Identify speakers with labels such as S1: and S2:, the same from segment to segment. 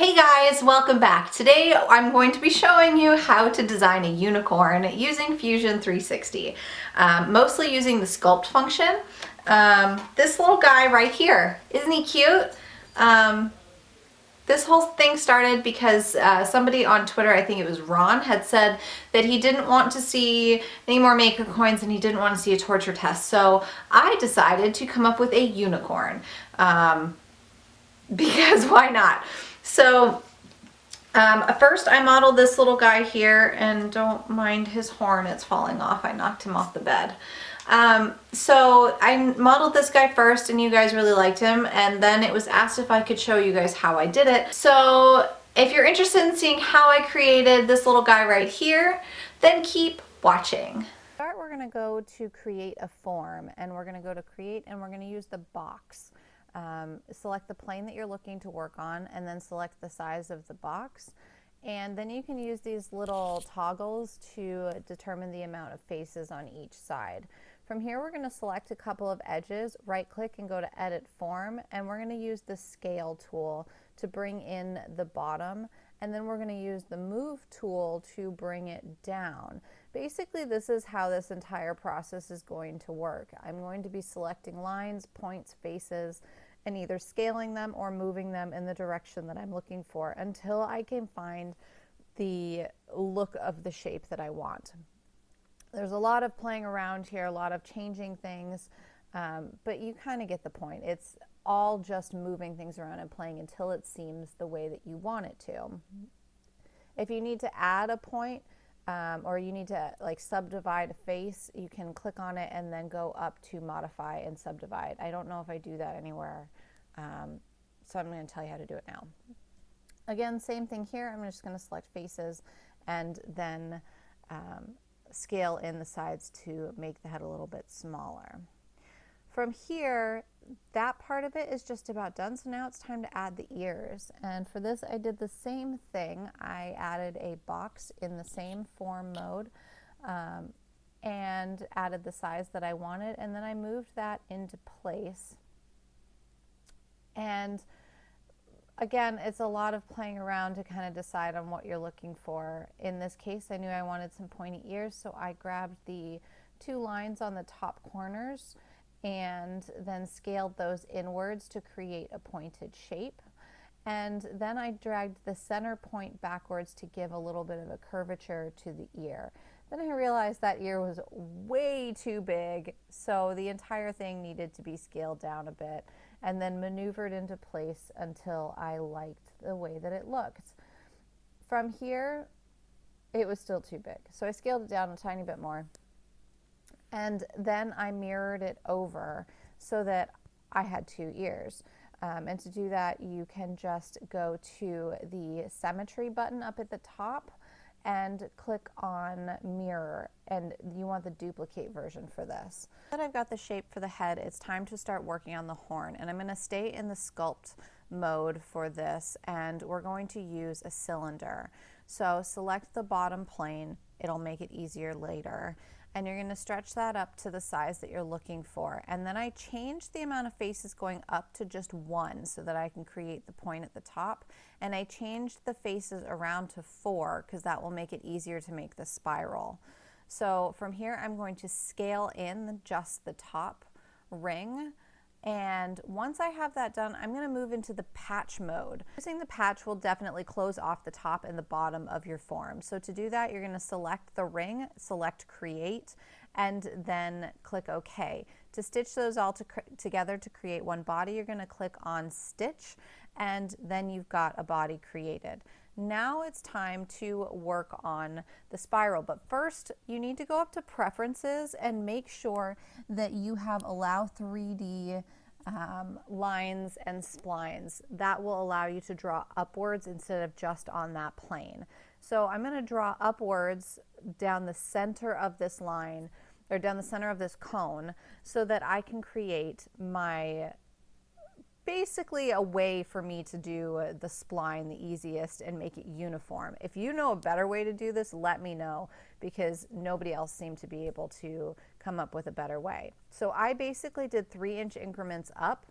S1: Hey guys, welcome back. Today I'm going to be showing you how to design a unicorn using Fusion 360, mostly using the sculpt function. This little guy right here, isn't he cute? This whole thing started because somebody on Twitter, I think it was Ron, had said that he didn't want to see any more maker coins and he didn't want to see a torture test. So I decided to come up with a unicorn because why not? So first I modeled this little guy here, and don't mind his horn, it's falling off. I knocked him off the bed. So I modeled this guy first and you guys really liked him, and then it was asked if I could show you guys how I did it. So if you're interested in seeing how I created this little guy right here, then keep watching. We're going to go to create a form, and we're going to go to create, and we're going to use the box. Select the plane that you're looking to work on, and then select the size of the box. And then you can use these little toggles to determine the amount of faces on each side. From here, we're going to select a couple of edges, right click and go to edit form, and we're going to use the scale tool to bring in the bottom, and then we're going to use the move tool to bring it down. Basically, this is how this entire process is going to work. I'm going to be selecting lines, points, faces, and either scaling them or moving them in the direction that I'm looking for until I can find the look of the shape that I want. There's a lot of playing around here, a lot of changing things, but you kind of get the point. It's all just moving things around and playing until it seems the way that you want it to. If you need to add a point, or you need to like subdivide a face, you can click on it and then go up to modify and subdivide. I don't know if I do that anywhere, so I'm going to tell you how to do it now. Again, same thing here. I'm just going to select faces and then scale in the sides to make the head a little bit smaller. From here, that part of it is just about done, so now it's time to add the ears. And for this, I did the same thing. I added a box in the same form mode and added the size that I wanted, and then I moved that into place. And again, it's a lot of playing around to kind of decide on what you're looking for. In this case, I knew I wanted some pointy ears, so I grabbed the two lines on the top corners and then scaled those inwards to create a pointed shape. And then I dragged the center point backwards to give a little bit of a curvature to the ear. Then I realized that ear was way too big, so the entire thing needed to be scaled down a bit and then maneuvered into place until I liked the way that it looked. From here, it was still too big, so I scaled it down a tiny bit more. And then I mirrored it over so that I had two ears. And to do that, you can just go to the Symmetry button up at the top and click on mirror, and you want the duplicate version for this. Now that I've got the shape for the head, it's time to start working on the horn, and I'm going to stay in the sculpt mode for this, and we're going to use a cylinder. So select the bottom plane, it'll make it easier later, and you're going to stretch that up to the size that you're looking for. And then I changed the amount of faces going up to just one so that I can create the point at the top. And I changed the faces around to 4 because that will make it easier to make the spiral. So from here, I'm going to scale in just the top ring. And once I have that done, I'm going to move into the patch mode. Using the patch will definitely close off the top and the bottom of your form. So to do that, you're going to select the ring, select create, and then click OK. To stitch those all together to create one body, you're going to click on stitch, and then you've got a body created. Now it's time to work on the spiral, but first you need to go up to preferences and make sure that you have allow 3D lines and splines. That will allow you to draw upwards instead of just on that plane. So I'm going to draw upwards down the center of this line, or down the center of this cone, so that I can create my basically a way for me to do the spline the easiest and make it uniform. If you know a better way to do this, let me know, because nobody else seemed to be able to come up with a better way. So I basically did 3-inch increments up.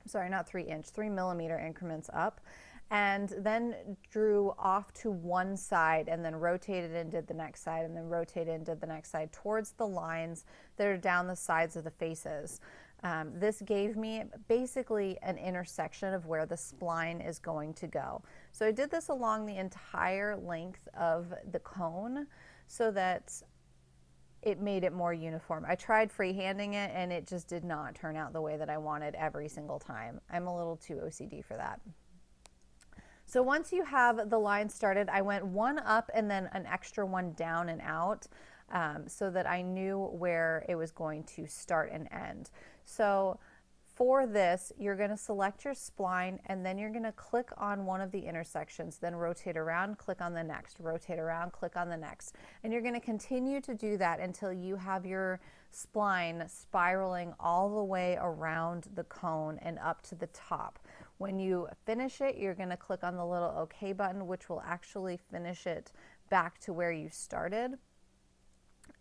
S1: Sorry, not 3 inch, 3 millimeter increments up. and then drew off to one side and then rotated and did the next side and then rotated and did the next side towards the lines that are down the sides of the faces. This gave me basically an intersection of where the spline is going to go. So I did this along the entire length of the cone so that it made it more uniform. I tried freehanding it and it just did not turn out the way that I wanted every single time. I'm a little too OCD for that. So once you have the line started, I went one up and then an extra one down and out so that I knew where it was going to start and end. So for this, you're going to select your spline and then you're going to click on one of the intersections, then rotate around, click on the next, rotate around, click on the next. And you're going to continue to do that until you have your spline spiraling all the way around the cone and up to the top. When you finish it, you're going to click on the little OK button, which will actually finish it back to where you started.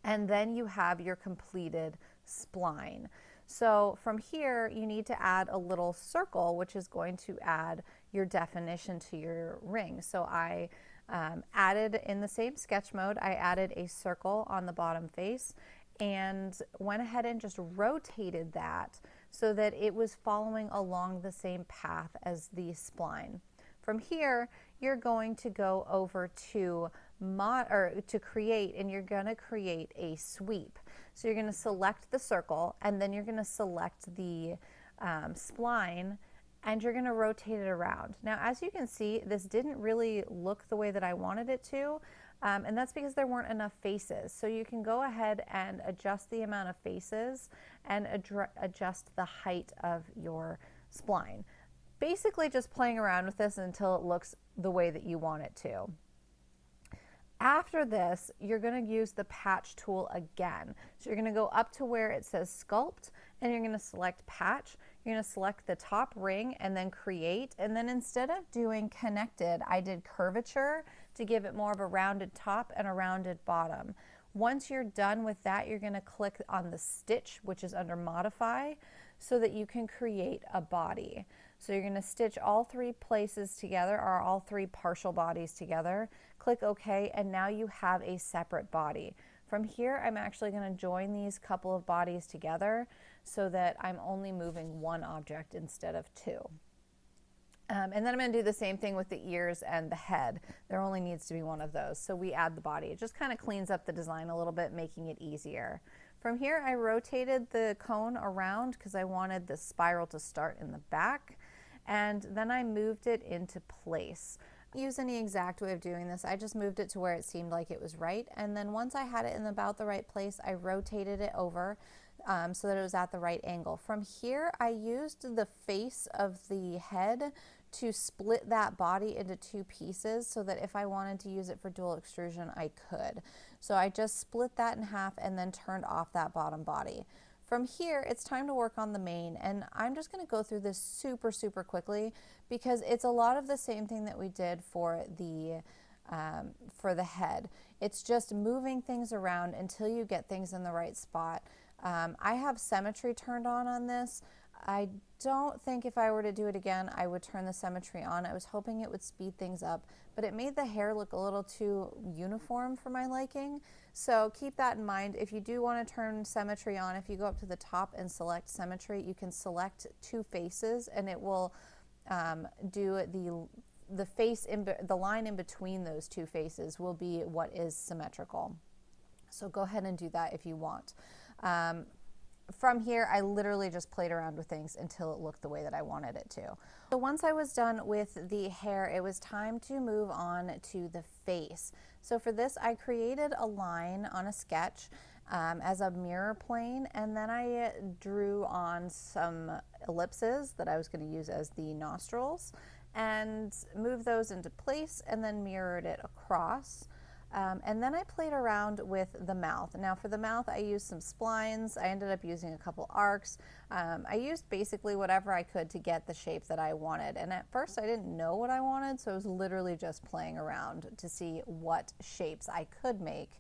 S1: And then you have your completed spline. So from here, you need to add a little circle, which is going to add your definition to your ring. So I added, in the same sketch mode, I added a circle on the bottom face and went ahead and just rotated that so that it was following along the same path as the spline. From here, you're going to go over to create, and you're going to create a sweep. So you're going to select the circle, and then you're going to select the spline, and you're going to rotate it around. Now, as you can see, this didn't really look the way that I wanted it to, and that's because there weren't enough faces. So you can go ahead and adjust the amount of faces and adjust the height of your spline. Basically just playing around with this until it looks the way that you want it to. After this, you're going to use the patch tool again. So you're going to go up to where it says sculpt and you're going to select patch. You're going to select the top ring and then create. And then instead of doing connected, I did curvature to give it more of a rounded top and a rounded bottom. Once you're done with that, you're going to click on the stitch, which is under modify, so that you can create a body. So you're going to stitch all three places together, or all three partial bodies together. Click OK, and now you have a separate body. From here, I'm actually going to join these couple of bodies together so that I'm only moving one object instead of two. And then I'm going to do the same thing with the ears and the head. There only needs to be one of those. So we add the body. It just kind of cleans up the design a little bit, making it easier. From here, I rotated the cone around because I wanted the spiral to start in the back. And then I moved it into place. Use any exact way of doing this. I just moved it to where it seemed like it was right. And then once I had it in about the right place, I rotated it over so that it was at the right angle. From here, I used the face of the head to split that body into two pieces so that if I wanted to use it for dual extrusion, I could. So I just split that in half and then turned off that bottom body. From here, it's time to work on the mane, and I'm just going to go through this super quickly because it's a lot of the same thing that we did for the head. It's just moving things around until you get things in the right spot. I have symmetry turned on this. I don't think if I were to do it again, I would turn the symmetry on. I was hoping it would speed things up, but it made the hair look a little too uniform for my liking. So keep that in mind. If you do want to turn symmetry on, if you go up to the top and select symmetry, you can select two faces and it will do the face, the line in between those two faces will be what is symmetrical. So go ahead and do that if you want. From here, I literally just played around with things until it looked the way that I wanted it to. So once I was done with the hair, it was time to move on to the face. So for this, I created a line on a sketch as a mirror plane, and then I drew on some ellipses that I was going to use as the nostrils and moved those into place and then mirrored it across. And then I played around with the mouth. Now for the mouth, I used some splines. I ended up using a couple arcs. I used basically whatever I could to get the shape that I wanted. And at first I didn't know what I wanted, so I was literally just playing around to see what shapes I could make.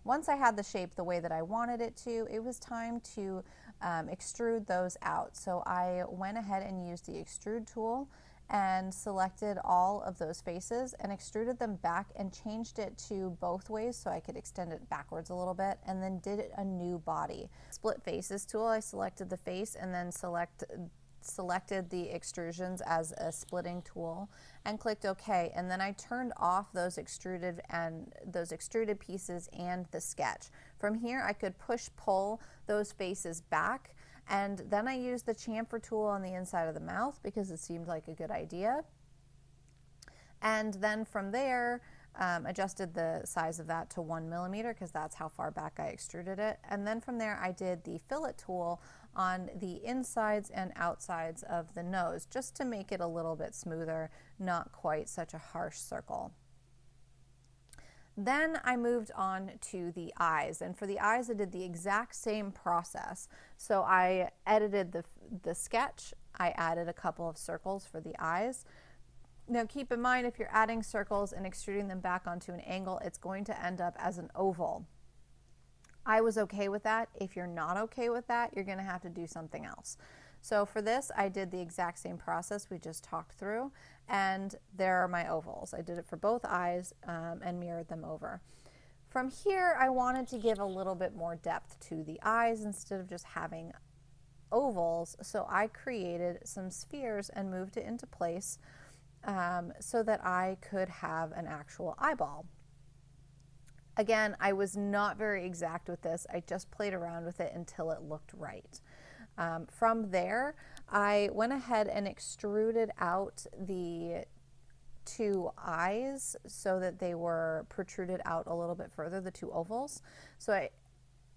S1: Once I had the shape the way that I wanted it to, it was time to extrude those out. So I went ahead and used the extrude tool and selected all of those faces and extruded them back and changed it to both ways so I could extend it backwards a little bit, and then did a new body. Split faces tool, I selected the face and then selected the extrusions as a splitting tool and clicked OK, and then I turned off those extruded pieces and the sketch. From here I could pull those faces back, and then I used the chamfer tool on the inside of the mouth because it seemed like a good idea. And then from there, adjusted the size of that to 1 millimeter because that's how far back I extruded it. And then from there I did the fillet tool on the insides and outsides of the nose just to make it a little bit smoother, not quite such a harsh circle. Then I moved on to the eyes, and for the eyes I did the exact same process. So I edited the sketch, I added a couple of circles for the eyes. Now keep in mind, if you're adding circles and extruding them back onto an angle, it's going to end up as an oval. I was okay with that. If you're not okay with that, you're going to have to do something else. So for this, I did the exact same process we just talked through, and there are my ovals. I did it for both eyes and mirrored them over. From here, I wanted to give a little bit more depth to the eyes instead of just having ovals, so I created some spheres and moved it into place so that I could have an actual eyeball. Again, I was not very exact with this. I just played around with it until it looked right. From there, I went ahead and extruded out the two eyes so that they were protruded out a little bit further, the two ovals. So I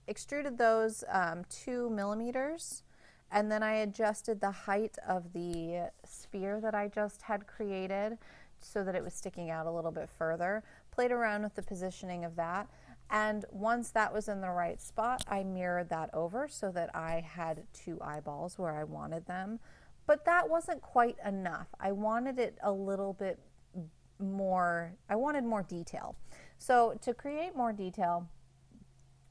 S1: extruded those 2 millimeters, and then I adjusted the height of the sphere that I just had created so that it was sticking out a little bit further. Played around with the positioning of that, and once that was in the right spot, I mirrored that over so that I had 2 eyeballs where I wanted them. But that wasn't quite enough. I wanted it a little bit more, I wanted more detail. So to create more detail,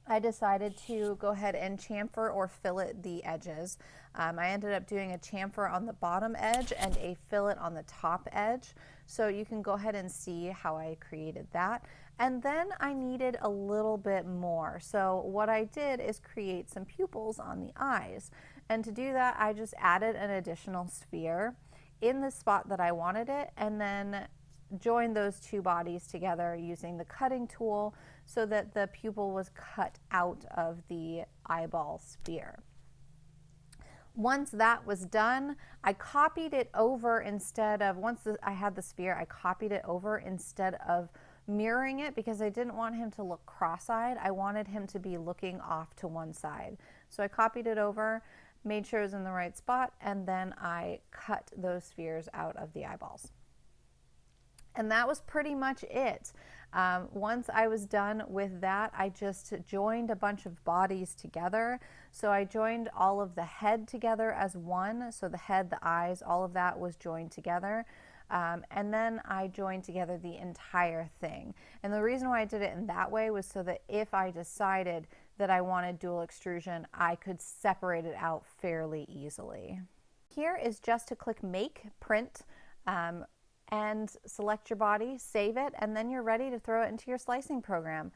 S1: I decided to go ahead and chamfer or fillet the edges. I ended up doing a chamfer on the bottom edge and a fillet on the top edge. So you can go ahead and see how I created that. And then I needed a little bit more. So what I did is create some pupils on the eyes. And to do that, I just added an additional sphere in the spot that I wanted it, and then joined those two bodies together using the cutting tool so that the pupil was cut out of the eyeball sphere. Once that was done, I copied it over instead of, I had the sphere, I copied it over instead of mirroring it because I didn't want him to look cross-eyed. I wanted him to be looking off to one side. So I copied it over, made sure it was in the right spot, and then I cut those spheres out of the eyeballs. And that was pretty much it. Once I was done with that, I just joined a bunch of bodies together. So I joined all of the head together as one. So the head, the eyes, all of that was joined together. And then I joined together the entire thing. And the reason why I did it in that way was so that if I decided that I wanted dual extrusion, I could separate it out fairly easily. Here is just to click Make, Print, and select your body, save it, and then you're ready to throw it into your slicing program.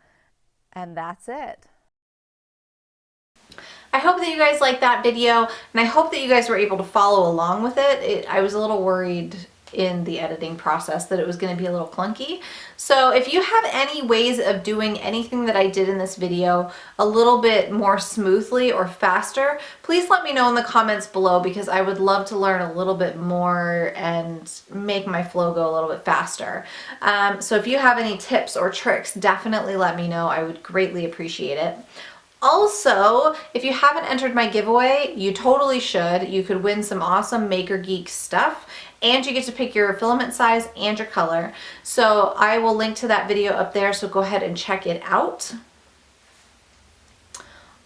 S1: And that's it.
S2: I hope that you guys liked that video, and I hope that you guys were able to follow along with it. I was a little worried in the editing process that it was going to be a little clunky. So if you have any ways of doing anything that I did in this video a little bit more smoothly or faster, please let me know in the comments below, because I would love to learn a little bit more and make my flow go a little bit faster. So if you have any tips or tricks, definitely let me know. I would greatly appreciate it. Also, if you haven't entered my giveaway, you totally should. You could win some awesome Maker Geek stuff, and you get to pick your filament size and your color. So I will link to that video up there, so go ahead and check it out.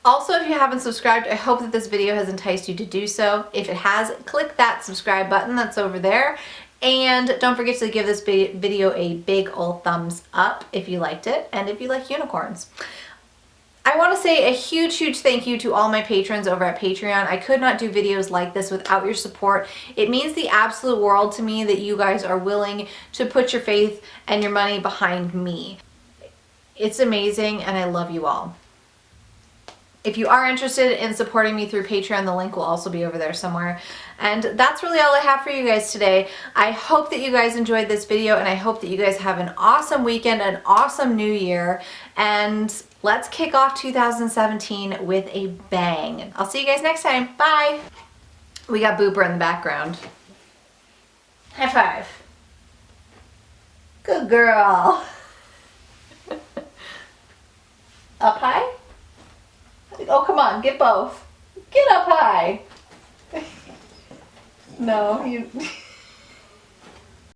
S2: Also, if you haven't subscribed, I hope that this video has enticed you to do so. If it has, click that subscribe button that's over there. And don't forget to give this video a big old thumbs up if you liked it and if you like unicorns. I want to say a huge, huge thank you to all my patrons over at Patreon. I could not do videos like this without your support. It means the absolute world to me that you guys are willing to put your faith and your money behind me. It's amazing, and I love you all. If you are interested in supporting me through Patreon, the link will also be over there somewhere. And that's really all I have for you guys today. I hope that you guys enjoyed this video, and I hope that you guys have an awesome weekend, an awesome new year, and let's kick off 2017 with a bang. I'll see you guys next time. Bye. We got Booper in the background. High five. Good girl. Up high? Oh, come on, get both. Get up high. No, you...